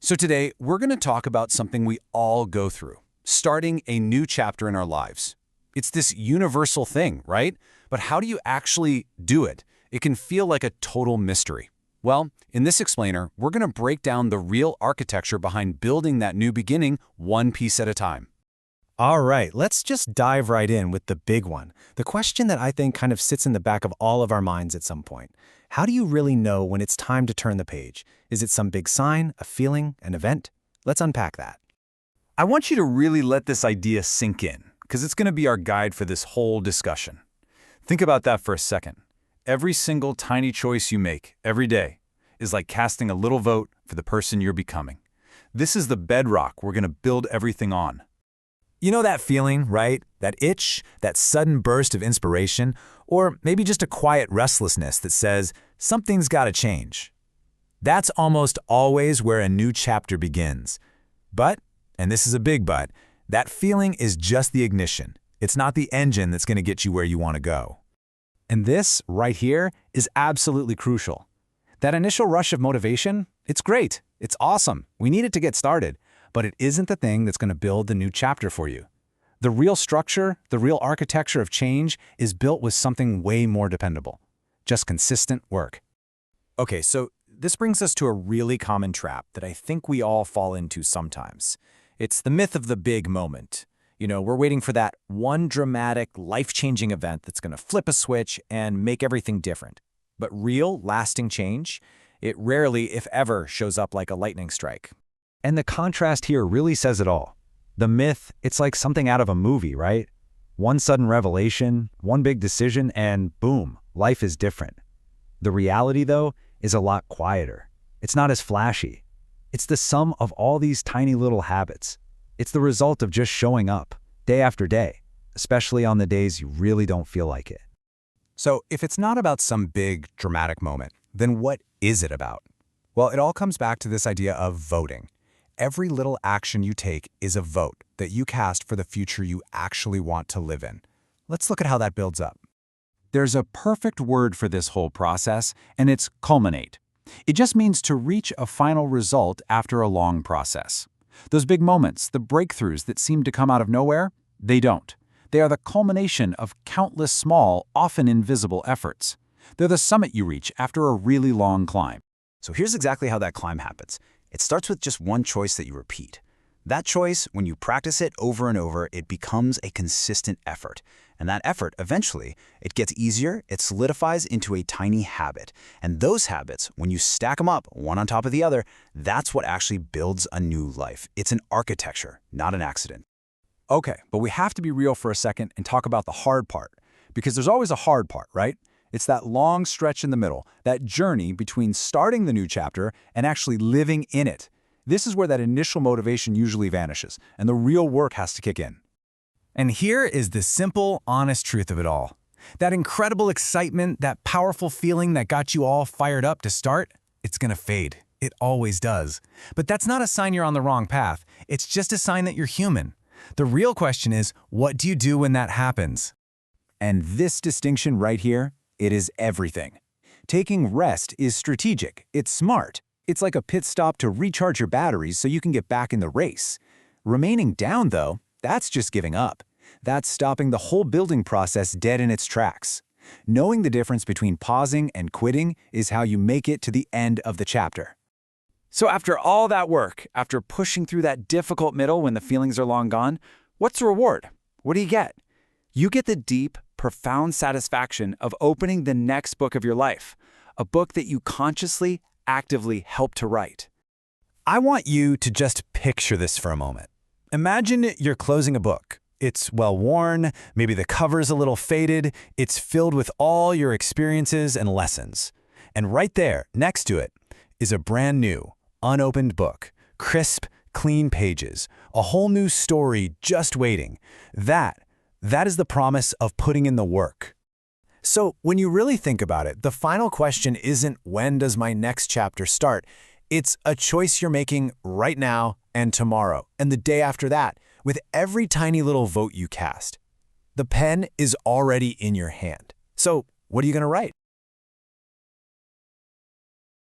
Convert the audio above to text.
So today, we're going to talk about something we all go through, starting a new chapter in our lives. It's this universal thing, right? But how do you actually do it? It can feel like a total mystery. Well, in this explainer, we're going to break down the real architecture behind building that new beginning one piece at a time. All right, let's just dive right in with the big one. The question that I think kind of sits in the back of all of our minds at some point. How do you really know when it's time to turn the page? Is it some big sign, a feeling, an event? Let's unpack that. I want you to really let this idea sink in, because it's going to be our guide for this whole discussion. Think about that for a second. Every single tiny choice you make every day is like casting a little vote for the person you're becoming. This is the bedrock we're going to build everything on. You know that feeling, right? That itch, that sudden burst of inspiration, or maybe just a quiet restlessness that says, something's got to change. That's almost always where a new chapter begins. But, and this is a big but, that feeling is just the ignition. It's not the engine that's going to get you where you want to go. And this, right here, is absolutely crucial. That initial rush of motivation, it's great. It's awesome. We need it to get started. But it isn't the thing that's going to build the new chapter for you. The real structure, the real architecture of change is built with something way more dependable. Just consistent work. Okay, so this brings us to a really common trap that I think we all fall into sometimes. It's the myth of the big moment. You know, we're waiting for that one dramatic, life-changing event that's going to flip a switch and make everything different. But real, lasting change, it rarely, if ever, shows up like a lightning strike. And the contrast here really says it all. The myth, it's like something out of a movie, right? One sudden revelation, one big decision, and boom, life is different. The reality, though, is a lot quieter. It's not as flashy. It's the sum of all these tiny little habits. It's the result of just showing up, day after day, especially on the days you really don't feel like it. So if it's not about some big, dramatic moment, then what is it about? Well, it all comes back to this idea of voting. Every little action you take is a vote that you cast for the future you actually want to live in. Let's look at how that builds up. There's a perfect word for this whole process, and it's culminate. It just means to reach a final result after a long process. Those big moments, the breakthroughs that seem to come out of nowhere, they don't. They are the culmination of countless small, often invisible efforts. They're the summit you reach after a really long climb. So here's exactly how that climb happens. It starts with just one choice that you repeat. That choice, when you practice it over and over, it becomes a consistent effort. And that effort, eventually, it gets easier, it solidifies into a tiny habit. And those habits, when you stack them up, one on top of the other, that's what actually builds a new life. It's an architecture, not an accident. Okay, but we have to be real for a second and talk about the hard part. Because there's always a hard part, right? It's that long stretch in the middle, that journey between starting the new chapter and actually living in it. This is where that initial motivation usually vanishes, and the real work has to kick in. And here is the simple, honest truth of it all. That incredible excitement, that powerful feeling that got you all fired up to start, it's gonna fade. It always does. But that's not a sign you're on the wrong path. It's just a sign that you're human. The real question is, what do you do when that happens? And this distinction right here, it is everything. Taking rest is strategic. It's smart. It's like a pit stop to recharge your batteries so you can get back in the race. Remaining down, though, that's just giving up. That's stopping the whole building process dead in its tracks. Knowing the difference between pausing and quitting is how you make it to the end of the chapter. So after all that work, after pushing through that difficult middle when the feelings are long gone, what's the reward? What do you get? You get the deep, profound satisfaction of opening the next book of your life, a book that you consciously, actively help to write. I want you to just picture this for a moment. Imagine you're closing a book. It's well-worn, maybe the cover's a little faded, it's filled with all your experiences and lessons. And right there, next to it, is a brand new, unopened book, crisp, clean pages, a whole new story just waiting. That is the promise of putting in the work. So when you really think about it, the final question isn't when does my next chapter start? It's a choice you're making right now and tomorrow and the day after that with every tiny little vote you cast. The pen is already in your hand. So what are you going to write?